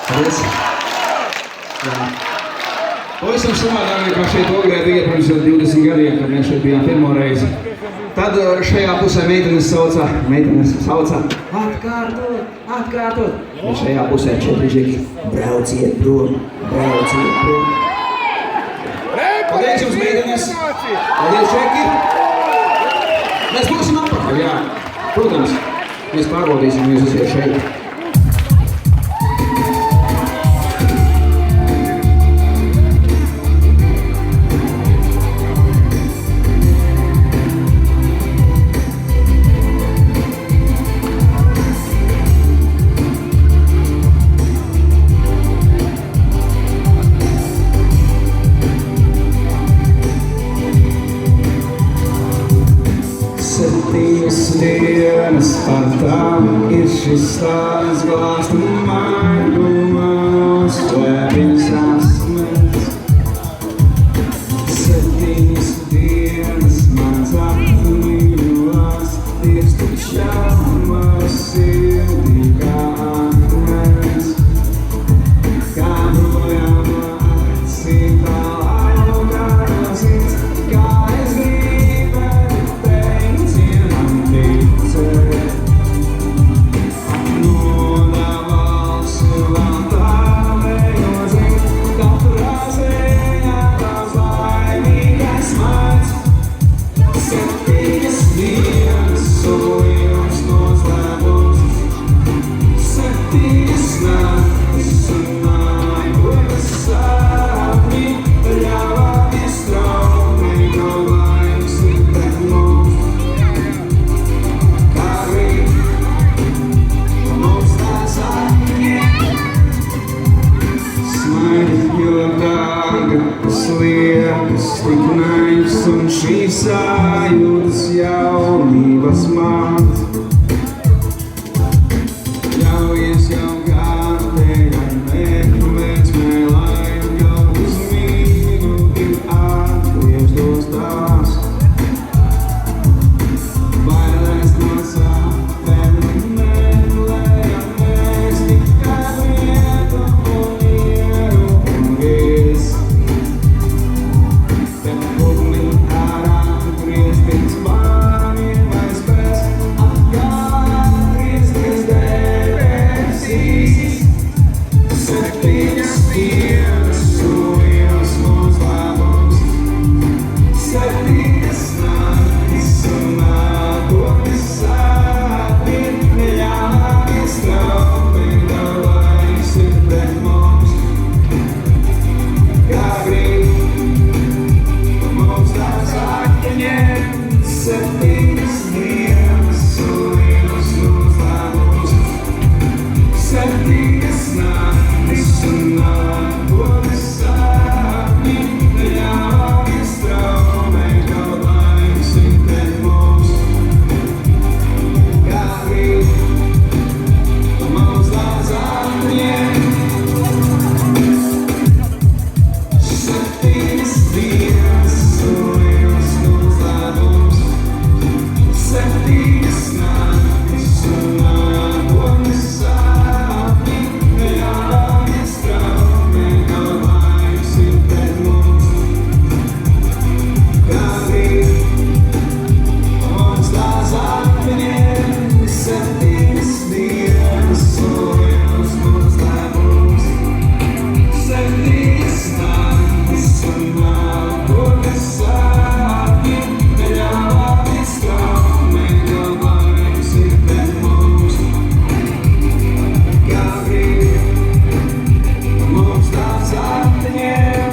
Paldies! Jā. Pavisam savādāk kā šeit Ogrē bija pirms 20 gadiem, kad mēs šeit bijām pirmo reizi. Tad šajā pusē meitenes sauca atkārtot. Un šajā pusē 4 žiki. Brauciet prom. Paldies jums, meitenes! Paldies, žeki! Mēs būsim atpakaļ, jā. Protams, mēs pārbaudīsim jūs esiet šeit. Dienas ar tām ir šis stāsts glāstu maigumos, vēbiņas asmens. 7 dienas mans atmīļos, tieks tik šaumas sirdī kā akmens. Kā projām acīm tā laukā rozins, kā es gribētu teicienam ticēt. Nodavalsi vēl tālējo zin, katrā ziņā tavs laimīgais mans. 7 dienas solījums noslēpums, 7 naktis un nākotnes sapņi, ļāvāmies traumīgi no laimes ir pret mums. Kā rīt, mums tās akņi, smaidi, jo tagad liekas tik naivs un šīs sajūtas jaunības mans. Ļaujies jau kārtējai meklētmē, lai jau uzmīgu ir atgrieztos tās. Bailēs no sāpēm meklējam mēs tikai vietu un mieru un viesi. Te pugni ārā griezties pāriem vai spēs atkārt griezties debesīs. 7 dienas solījums noslēpums, 7 naktis un nākotnes sapņi, ļāvāmies traumīgi no laimes ir pret mums. Kā grib, mums tās akņiem, 7 dienas solījums noslēpums, 7 naktis un nākotnes sapņi, ļāvāmies traumīgi no laimes ir pret mums. Kā grib, mums tās akņiem, 7 dienas solījums noslēpums, 7 naktis un nākotnes sapņi, ļāvāmies traumīgi no laimes ir pret mums. Kā grib, mums tās akņiem, 7 dienas solījums noslēpums, 7 naktis un nākotnes sapņi, ļāvāmies traumīgi no laimes ir pret mums. Kā grib, mums tās akņiem.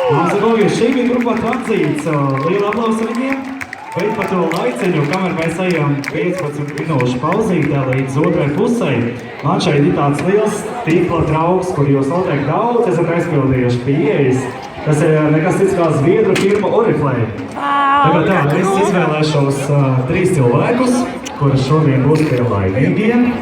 Mazagolju, šī bija grupa Atzīts. Liela aplausa viņiem. Bet par to laiciņu, kamēr mēs ejam 15 minūšu pauzītē līdz otrai pusē, man šeit ir tāds liels tīkla draugs, kur jūs noteikti daudz esat aizpildījuši pieejas. Tas ir nekas cits kā zviedru firma Oriflame. Tagad tā, es izvēlēšos 3 cilvēkus, kuri šodien būs pie laimīgiem.